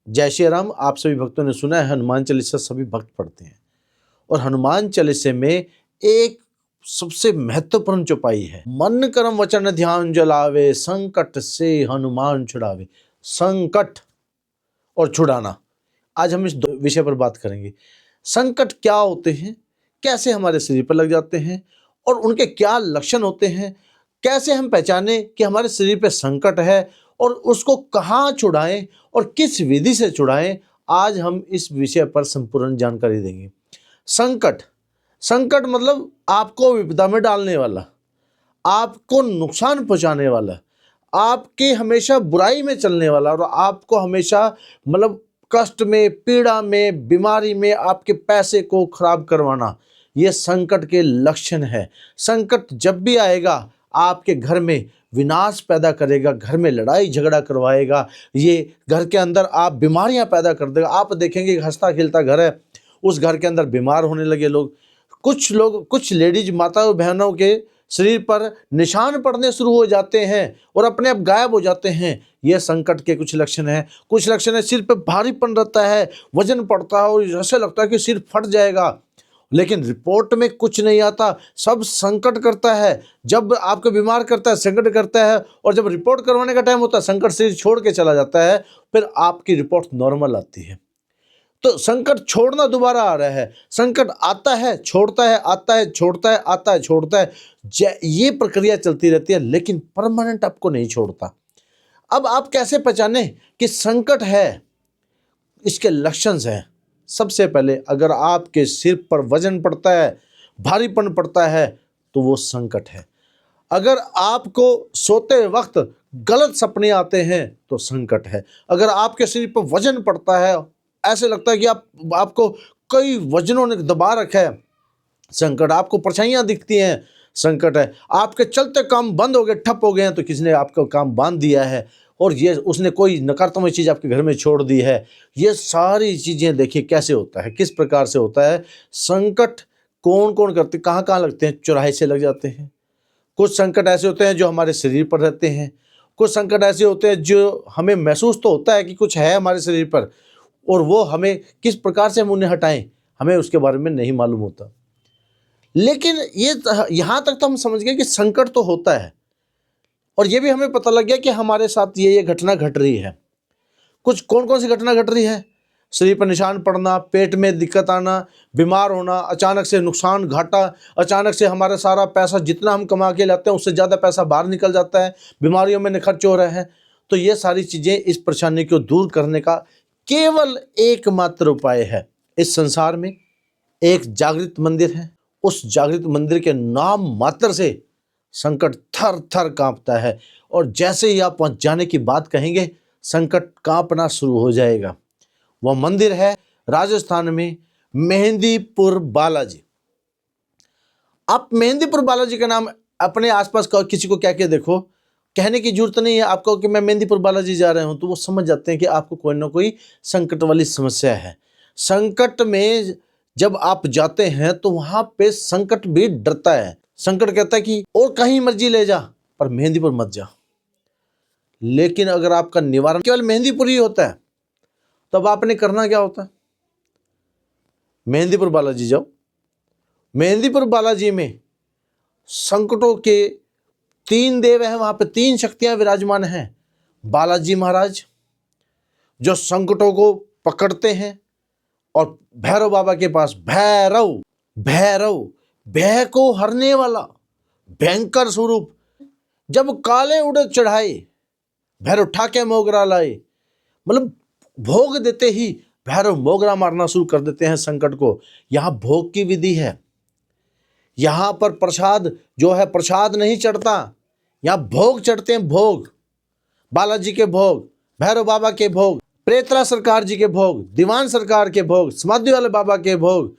जय श्री राम। आप सभी भक्तों ने सुना है हनुमान चालीसा सभी भक्त पढ़ते हैं, और हनुमान चालीसे में एक सबसे महत्वपूर्ण चौपाई है, मन कर्म वचन ध्यान जलावे, संकट से हनुमान छुड़ावे। संकट और छुड़ाना, आज हम इस विषय पर बात करेंगे। संकट क्या होते हैं, कैसे हमारे शरीर पर लग जाते हैं और उनके क्या लक्षण होते हैं, कैसे हम पहचाने कि हमारे शरीर पर संकट है और उसको कहाँ छुड़ाएं और किस विधि से छुड़ाएं। आज हम इस विषय पर संपूर्ण जानकारी देंगे। संकट, संकट मतलब आपको विपदा में डालने वाला, आपको नुकसान पहुंचाने वाला, आपके हमेशा बुराई में चलने वाला और आपको हमेशा मतलब कष्ट में, पीड़ा में, बीमारी में आपके पैसे को खराब करवाना, ये संकट के लक्षण है। संकट जब भी आएगा आपके घर में विनाश पैदा करेगा, घर में लड़ाई झगड़ा करवाएगा, ये घर के अंदर आप बीमारियां पैदा कर देगा। आप देखेंगे हंसता खिलता घर है, उस घर के अंदर बीमार होने लगे लोग। कुछ लेडीज माताओं बहनों के शरीर पर निशान पड़ने शुरू हो जाते हैं और अपने आप गायब हो जाते हैं। यह संकट के कुछ लक्षण हैं। कुछ लक्षण है, सिर पे भारीपन रहता है, वजन पड़ता है और ऐसे लगता है कि सिर फट जाएगा, लेकिन रिपोर्ट में कुछ नहीं आता, सब संकट करता है। जब आपको बीमार करता है संकट करता है, और जब रिपोर्ट करवाने का टाइम होता है संकट शरीर छोड़ के चला जाता है, फिर आपकी रिपोर्ट नॉर्मल आती है। तो संकट छोड़ना दोबारा आ रहा है, संकट आता है छोड़ता है, आता है छोड़ता है, आता है छोड़ता है, ये प्रक्रिया चलती रहती है, लेकिन परमानेंट आपको नहीं छोड़ता। अब आप कैसे पहचाने कि संकट है, इसके लक्षण हैं। सबसे पहले अगर आपके सिर पर वजन पड़ता है, भारीपन पड़ता है, तो वो संकट है। अगर आपको सोते वक्त गलत सपने आते हैं तो संकट है। अगर आपके शरीर पर वजन पड़ता है, ऐसे लगता है कि आपको कई वजनों ने दबा रखा है, संकट। आपको परछाइयाँ दिखती हैं, संकट है। आपके चलते काम बंद हो गए, ठप हो गए हैं, तो किसी ने आपका काम बांध दिया है और ये उसने कोई नकारात्मक चीज़ आपके घर में छोड़ दी है। ये सारी चीज़ें देखिए कैसे होता है, किस प्रकार से होता है। संकट कौन कौन करते, कहाँ कहाँ लगते हैं? चौराहे से लग जाते हैं। कुछ संकट ऐसे होते हैं जो हमारे शरीर पर रहते हैं। कुछ संकट ऐसे होते हैं जो हमें महसूस तो होता है कि कुछ है हमारे शरीर पर, और वो हमें किस प्रकार से हम उन्हें हटाएं, हमें उसके बारे में नहीं मालूम होता। लेकिन ये यहाँ तक तो हम समझ गए कि संकट तो होता है, और ये भी हमें पता लग गया कि हमारे साथ ये घटना घट रही है। कुछ कौन कौन सी घटना घट रही है? शरीर पर निशान पड़ना, पेट में दिक्कत आना, बीमार होना, अचानक से नुकसान घाटा, अचानक से हमारा सारा पैसा जितना हम कमा के लाते हैं उससे ज़्यादा पैसा बाहर निकल जाता है, बीमारियों में खर्च हो रहे हैं। तो ये सारी चीज़ें, इस परेशानी को दूर करने का केवल एकमात्र उपाय है। इस संसार में एक जागृत मंदिर है, उस जागृत मंदिर के नाम मात्र से संकट थर थर कांपता है, और जैसे ही आप वहां जाने की बात कहेंगे संकट कांपना शुरू हो जाएगा। वह मंदिर है राजस्थान में मेहंदीपुर बालाजी। आप मेहंदीपुर बालाजी का नाम अपने आसपास किसी को कह के देखो, कहने की जरूरत नहीं है आपको कि मैं मेहंदीपुर बालाजी जा रहा हूं, तो वो समझ जाते हैं कि आपको कोई ना कोई संकट वाली समस्या है। संकट में जब आप जाते हैं तो वहां पे संकट भी डरता है। संकट कहता है कि और कहीं मर्जी ले जा, पर मेहंदीपुर मत जा। लेकिन अगर आपका निवारण केवल मेहंदीपुर ही होता है, तब आपने करना क्या होता है? मेहंदीपुर बालाजी जाओ। मेहंदीपुर बालाजी में संकटों के 3 देव हैं, वहां पे 3 शक्तियां विराजमान हैं। बालाजी महाराज जो संकटों को पकड़ते हैं, और भैरव बाबा के पास भैरव, भय को हरने वाला भयंकर स्वरूप। जब काले उड़द चढ़ाए भैरव ठाके मोगरा लाए, मतलब भोग देते ही भैरव मोगरा मारना शुरू कर देते हैं संकट को। यहां भोग की विधि है, यहां पर प्रसाद जो है प्रसाद नहीं चढ़ता, यहां भोग चढ़ते हैं। भोग बालाजी के भोग, भैरव बाबा के भोग, प्रेतरा सरकार जी के भोग, दीवान सरकार के भोग, समाधि वाले बाबा के भोग,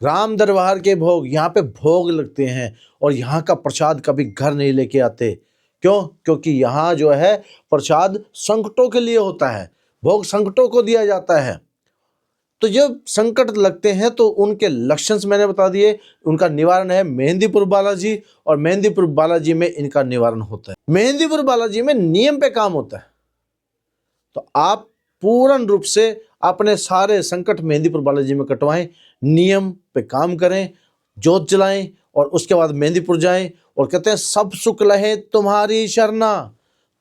राम दरबार के भोग, यहाँ पे भोग लगते हैं। और यहाँ का प्रसाद कभी घर नहीं लेके आते। क्यों? क्योंकि यहाँ जो है प्रसाद संकटों के लिए होता है, भोग संकटों को दिया जाता है। तो जब संकट लगते हैं तो उनके लक्षण मैंने बता दिए। उनका निवारण है मेहंदीपुर बालाजी, और मेहंदीपुर बालाजी में इनका निवारण होता है। मेहंदीपुर बालाजी में नियम पे काम होता है। तो आप पूर्ण रूप से अपने सारे संकट मेहंदीपुर बालाजी में कटवाएं, नियम पे काम करें, जोत जलाएं और उसके बाद मेहंदीपुर जाएं और कहते हैं सब सुख लहे तुम्हारी शरणा,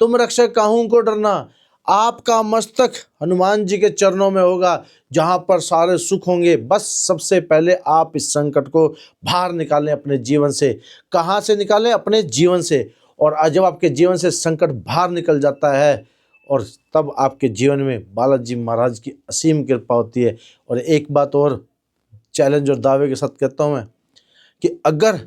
तुम रक्षक काहू को डरना। आपका मस्तक हनुमान जी के चरणों में होगा जहां पर सारे सुख होंगे। बस सबसे पहले आप इस संकट को बाहर निकालें अपने जीवन से। कहां से निकालें? अपने जीवन से। और जब आपके जीवन से संकट बाहर निकल जाता है और तब आपके जीवन में बालाजी महाराज की असीम कृपा होती है। और एक बात और चैलेंज और दावे के साथ कहता हूं मैं कि अगर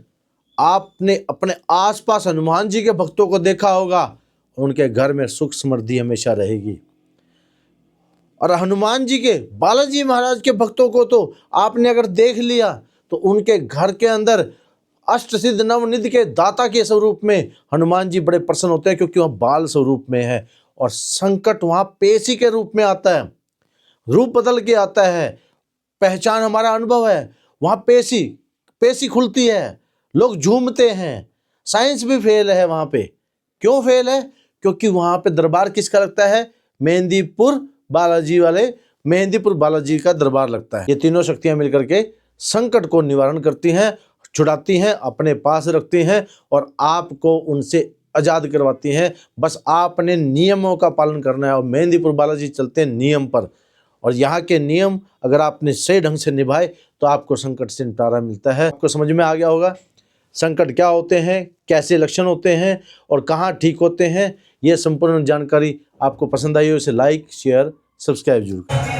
आपने अपने आसपास हनुमान जी के भक्तों को देखा होगा, उनके घर में सुख समृद्धि हमेशा रहेगी। और हनुमान जी के, बालाजी महाराज के भक्तों को तो आपने अगर देख लिया तो उनके घर के अंदर अष्ट सिद्ध नवनिधि के दाता के स्वरूप में हनुमान जी बड़े प्रसन्न होते हैं, क्योंकि वह बाल स्वरूप में है। और संकट वहाँ पेशी के रूप में आता है, रूप बदल के आता है। पहचान हमारा अनुभव है, वहाँ पेशी खुलती है, लोग झूमते हैं। साइंस भी फेल है वहाँ पे। क्यों फेल है? क्योंकि वहाँ पे दरबार किसका लगता है? मेहंदीपुर बालाजी का दरबार लगता है। ये तीनों शक्तियाँ मिलकर के संकट को निवारण करती हैं, छुड़ाती हैं, अपने पास रखती हैं और आपको उनसे आज़ाद करवाती हैं। बस आपने नियमों का पालन करना है। और मेहंदीपुर बालाजी चलते हैं नियम पर, और यहाँ के नियम अगर आपने सही ढंग से निभाए तो आपको संकट से निपटारा मिलता है। आपको समझ में आ गया होगा संकट क्या होते हैं, कैसे लक्षण होते हैं और कहाँ ठीक होते हैं। ये संपूर्ण जानकारी आपको पसंद आई हो, इसे लाइक, शेयर, सब्सक्राइब जरूर करें।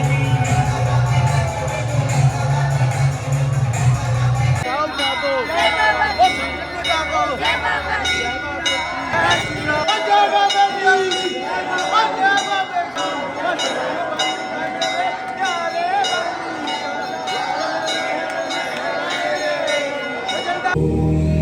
Oh